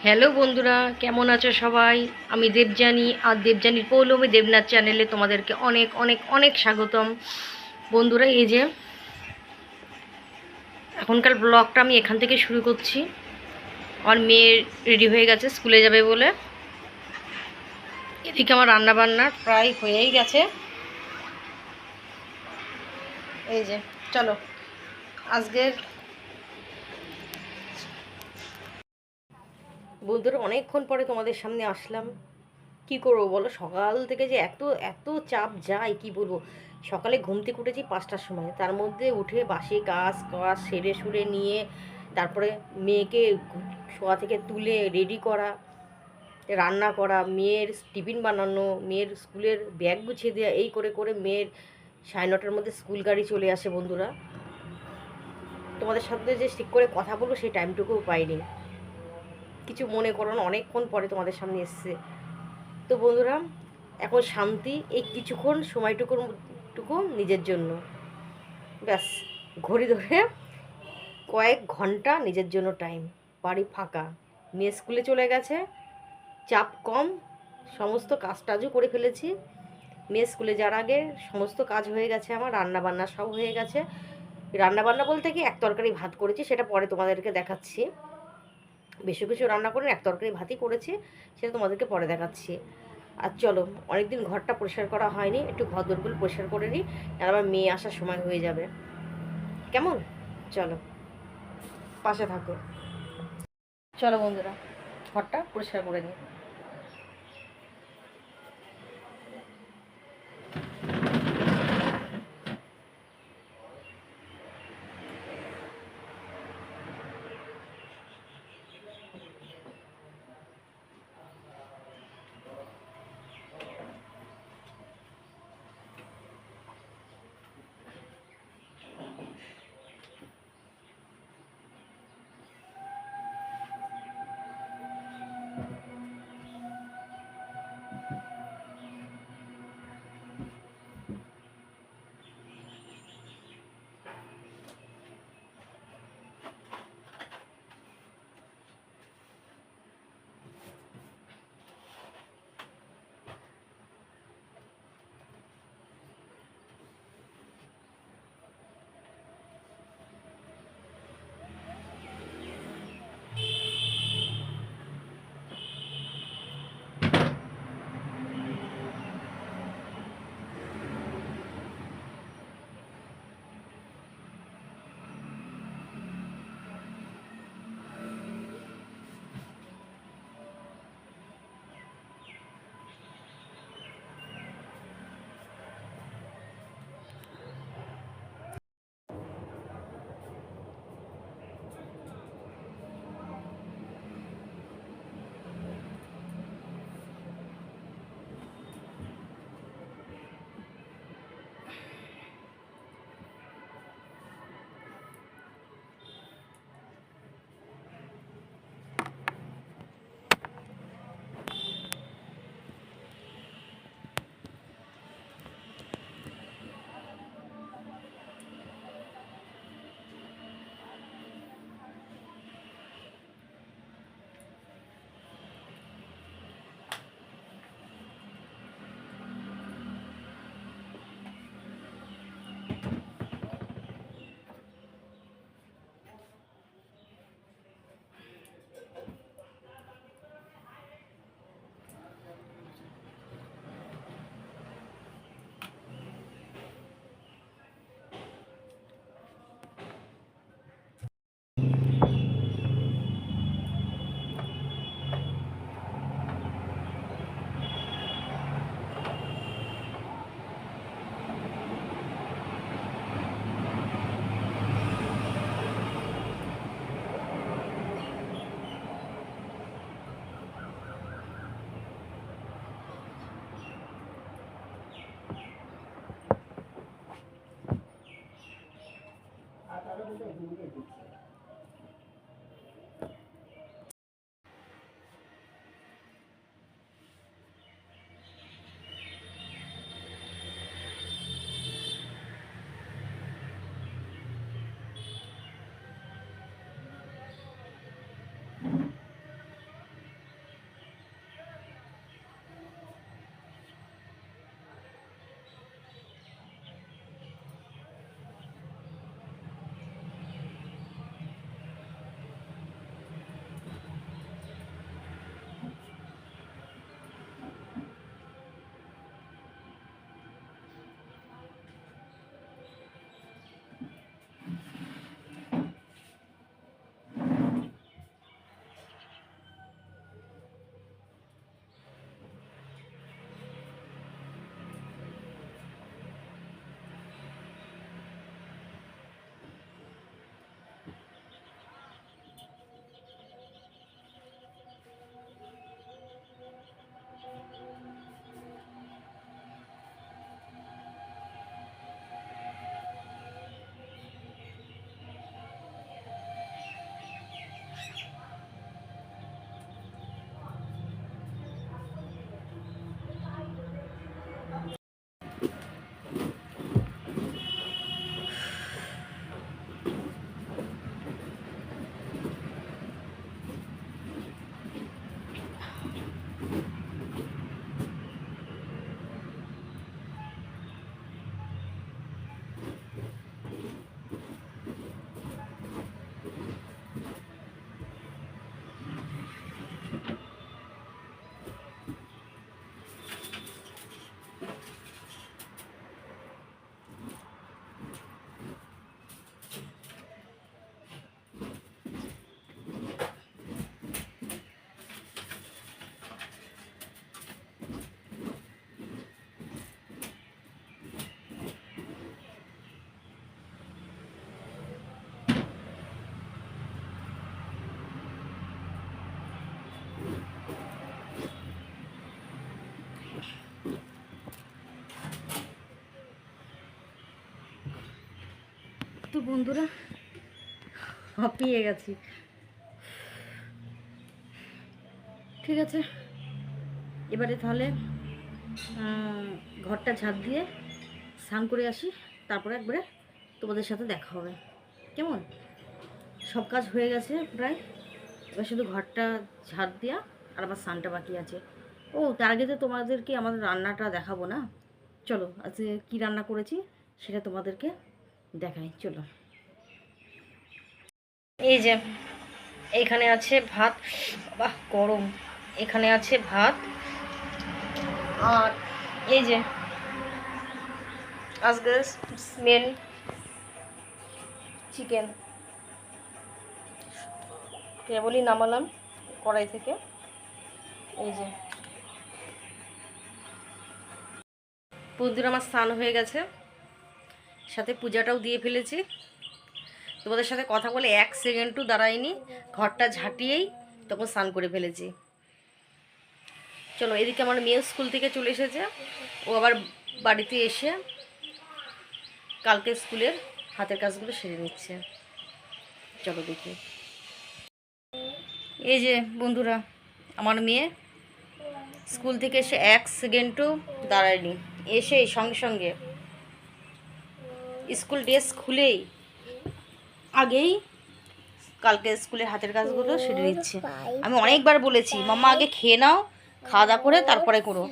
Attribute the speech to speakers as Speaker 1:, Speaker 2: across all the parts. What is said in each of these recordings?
Speaker 1: Hello বন্ধুরা, কেমন আছো সবাই? আমি দেবযানী, আর দেবযানীর পৌলমী দেবনাথ চ্যানেলে তোমাদেরকে অনেক অনেক অনেক স্বাগতম। বন্ধুরা, এই যে এখনকার ব্লগটা আমি এখান থেকে শুরু করছি। আমার মেয়ে রেডি হয়ে গেছে স্কুলে যাবে বলে। এদিকে আমার রান্না বান্না প্রায় হয়েই গেছে। এই যে, চলো আজকের বন্ধুরা অনেকক্ষণ পরে তোমাদের সামনে আসলাম। কি করবো বলো, সকাল থেকে যে এত এত চাপ যায় কি বলবো। সকালে ঘুম থেকে উঠেছি 5টার সময়, তার মধ্যে উঠে বাসি কাজ কাজ সেরে সুরে নিয়ে তারপরে মেয়েকে শোয়া থেকে তুলে রেডি করা, রান্না করা, মেয়ের টিফিন বানানো, মেয়ের স্কুলের ব্যাগ গুছিয়ে দেওয়া, এই করে করে মেয়ের 9:30টার মধ্যে স্কুল গাড়ি চলে আসে। বন্ধুরা, তোমাদের সাথে যে ঠিক করে কথা বলবো সেই টাইমটুকুও পাইনি। কিছু মনে করো না, অনেকক্ষণ পরে তোমাদের সামনে এসছে। তো বন্ধুরা, এখন শান্তি, এই কিছুক্ষণ সময়টুকু নিজের জন্য, ব্যাস। ঘড়ি ধরে কয়েক ঘন্টা নিজের জন্য টাইম। বাড়ি ফাঁকা, মেয়ে স্কুলে চলে গেছে, চাপ কম, সমস্ত কাজ টাজও করে ফেলেছি। মেয়ে স্কুলে যাওয়ার আগে সমস্ত কাজ হয়ে গেছে, আমার রান্না বান্না সব হয়ে গেছে। রান্না বান্না বলতে কি, এক তরকারি ভাত করেছি, সেটা পরে তোমাদেরকে দেখাচ্ছি। বেশি কিছু রান্না করে এক তরকারি ভাতই করেছি, সেটা তোমাদেরকে পরে দেখাচ্ছি। আর চলো, অনেকদিন ঘরটা পরিষ্কার করা হয়নি, একটু ঘর দোরগুলো পরিষ্কার করে নিই, আর আবার মেয়ে আসার সময় হয়ে যাবে। কেমন? চলো, পাশে থাকো। চলো বন্ধুরা, ঘরটা পরিষ্কার করে নিই। বন্ধুরা হাঁপিয়ে গেছি। ঠিক আছে, এবারে তাহলে ঘরটা ঝাড় দিয়ে স্নান করে আসি, তারপরে একবারে তোমাদের সাথে দেখা হবে। কেমন? সব কাজ হয়ে গেছে প্রায়, এবার শুধু ঘরটা ঝাড় দেওয়া আর আমার স্নানটা বাকি আছে। ও, তার আগে তো তোমাদেরকে আমাদের রান্নাটা দেখাবো না? চলো আজকে কী রান্না করেছি সেটা তোমাদেরকে দেখাই, চলো। এই যে এখানে আছে ভাত, বাহ গরম। এখানে আছে ভাত, আর এই যে আজকে মেন চিকেন কেবলই নামালাম কড়াই থেকে। এই যে বন্ধুরা আমার স্নান হয়ে গেছে, সাথে পূজাটাও দিয়ে ফেলেছি। তোমাদের সাথে কথা বলে 1 সেকেন্ডও দাঁড়ায়নি, ঘরটা ঝাঁটিয়েই তখন স্নান করে ফেলেছি। চলো, এদিকে আমার মেয়ে স্কুল থেকে চলে এসেছে, ও আবার বাড়িতে এসে কালকে স্কুলের হাতের কাজগুলো সেরে নিচ্ছে। চলো দেখি। এই যে বন্ধুরা, আমার মেয়ে স্কুল থেকে এসে 1 সেকেন্ডও দাঁড়ায়নি, এসেই সঙ্গে সঙ্গে স্কুল ড্রেস খুলেই আগেই কালকে স্কুলের হাতের কাজগুলো সেরে নিচ্ছে। আমি অনেকবার বলেছি মাম্মা আগে খেয়ে নাও, খাওয়া দাওয়া করে তারপরে করো,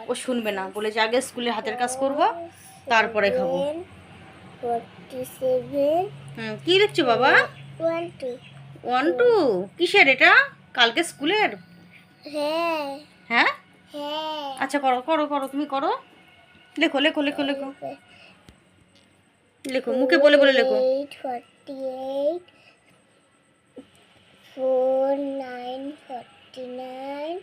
Speaker 1: ও শুনবে না, বলেছে আগে স্কুলের হাতের কাজ করবো তারপরে খাবো। কি লিখছো বাবা? 1 2 কিসের এটা? কালকে স্কুলের? হ্যাঁ, আচ্ছা করো করো করো, তুমি করো, লেখো লেখো লেখো লেখো লেখো, মুখে বলে বলে লেখো। 48 4 9 49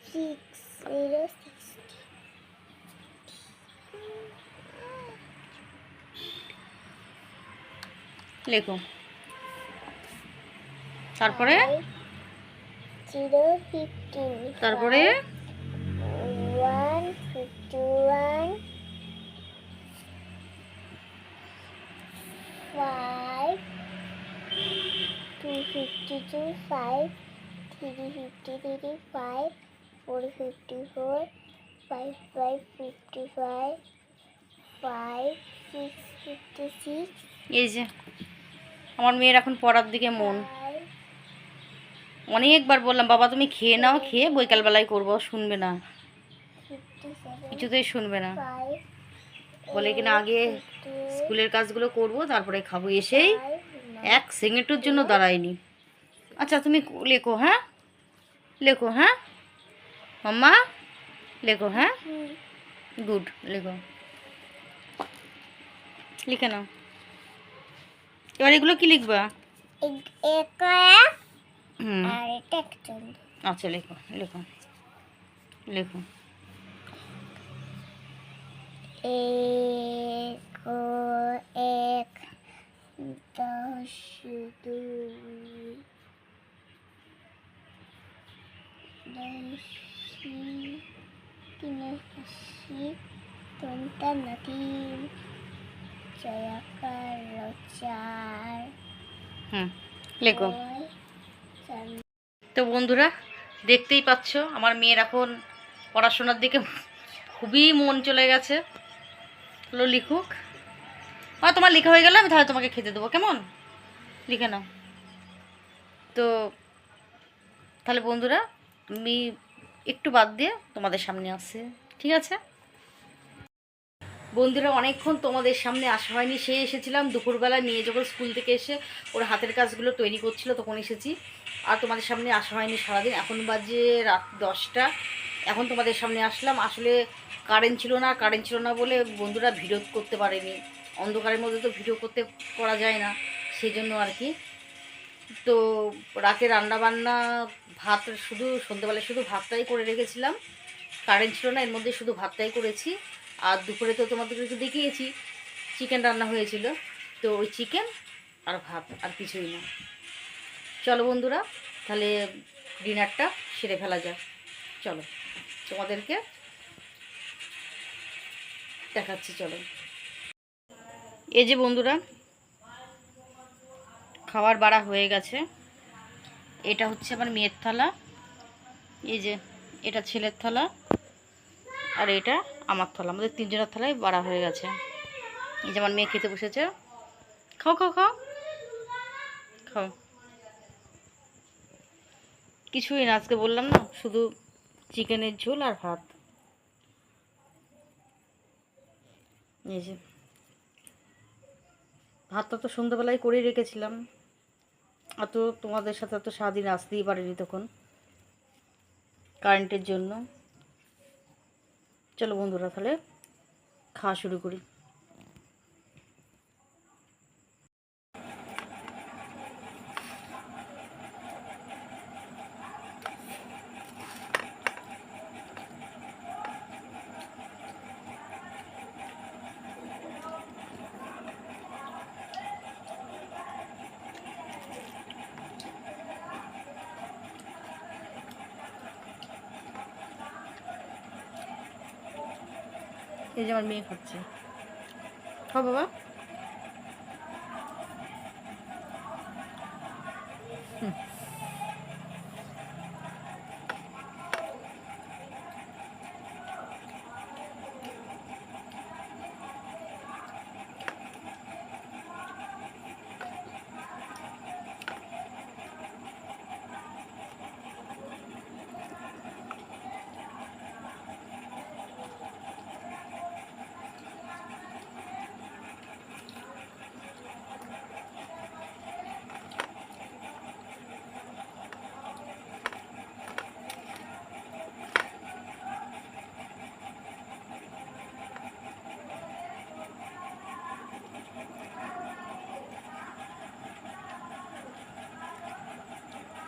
Speaker 1: 6 0 60 লেখো। তারপরে 0 15, তারপরে 1 51 5 2 52 5 3 53 5 4 54 5 5 55 5 6 56। এই যে আমার মেয়ের এখন পড়ার দিকে মন। অনেকবার বললাম বাবা তুমি খেয়ে নাও, খেয়ে বৈকালবেলায় করবো, শুনবে না, কিছুতেই শুনবে না, বলে কিনা আগে স্কুলের কাজগুলো করব তারপরে খাবো। এসেই 1 সেকেন্ডের জন্য দাঁড়ায়নি। আচ্ছা তুমি লেখো, হ্যাঁ লেখো, হ্যাঁ মাম্মা লেখো, হ্যাঁ গুড, লেখো, লিখে নাও। এবার এগুলো কি লিখবা? আচ্ছা লেখো লেখো লেখো। 1 10 2 10 3 লেখো। তো বন্ধুরা দেখতেই পাচ্ছ আমার মেয়ের এখন পড়াশোনার দিকে খুবই মন চলে গেছে। হলো লিখুক, তোমার লেখা হয়ে গেলে আমি তাহলে তোমাকে খেতে দেবো, কেমন? লিখে নাও। তো তাহলে বন্ধুরা আমি একটু বাদ দিয়ে তোমাদের সামনে আসছি, ঠিক আছে? বন্ধুরা অনেকক্ষণ তোমাদের সামনে আসা হয়নি, সে এসেছিলাম দুপুরবেলা, নিয়ে যখন স্কুল থেকে এসে ওর হাতের কাজগুলো তৈরি করছিল তখন এসেছি, আর তোমাদের সামনে আসা হয়নি সারাদিন। এখন বাজে রাত 10টা, এখন তোমাদের সামনে আসলাম। আসলে কারেন্ট ছিল না বলে বন্ধুরা ভিডিও করতে পারেনি, অন্ধকারের মধ্যে তো ভিডিও করা যায় না, সেই জন্য আর কি। তো রাতে রান্নাবান্না ভাত, শুধু সন্ধ্যেবেলায় শুধু ভাতটাই করে রেখেছিলাম, কারেন্ট ছিল না, এর মধ্যে শুধু ভাতটাই করেছি। আর দুপুরে তো তোমাদেরকে একটু দেখিয়েছি চিকেন রান্না হয়েছিল, তো ওই চিকেন আর ভাত, আর কিছুই না। চলো বন্ধুরা তাহলে ডিনারটা সেরে ফেলা যাক, চলো তোমাদেরকে দেখাচ্ছি, চলো। এই যে বন্ধুরা, খাবার বাড়া হয়ে গেছে। এটা হচ্ছে আমার মেয়ের থালা, এই যে এটা ছেলের থালা, আর এটা আমার থালা। আমাদের তিনজনের থালায় বাড়া হয়ে গেছে। এই যে আমার মেয়ে খেতে বসেছে। খাও খাও খাও খাও। কিছুই না, আজকে বললাম না, শুধু চিকেনের ঝোল আর ভাত। এই যে ভাতটা তো সন্ধ্যাবেলায় করেই রেখেছিলাম, আর তো তোমাদের সাথে তো সারাদিন আসতেই পারিনি তখন কারেন্টের জন্য। চলো বন্ধুরা, তাহলে খাওয়া শুরু করি। এই যে আমার মেয়ে খাচ্ছে। খাও বাবা।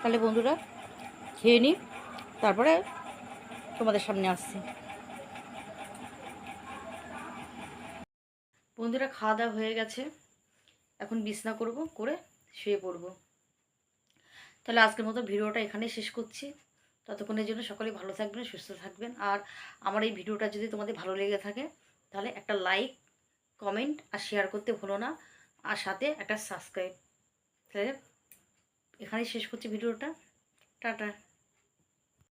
Speaker 1: তাহলে বন্ধুরা খেয়ে নিই, তারপরে তোমাদের সামনে আসছি। বন্ধুরা খাওয়া দাওয়া হয়ে গেছে, এখন বিছনা করব, করে শুয়ে পড়ব। তাহলে আজকের মতো ভিডিওটা এখানেই শেষ করছি। ততক্ষণের জন্য সকলেই ভালো থাকবেন, সুস্থ থাকবেন। আর আমার এই ভিডিওটা যদি তোমাদের ভালো লেগে থাকে, তাহলে একটা লাইক, কমেন্ট আর শেয়ার করতে ভুলো না, আর সাথে একটা সাবস্ক্রাইব। তাহলে এখানেই শেষ করছি ভিডিওটা। টাটা।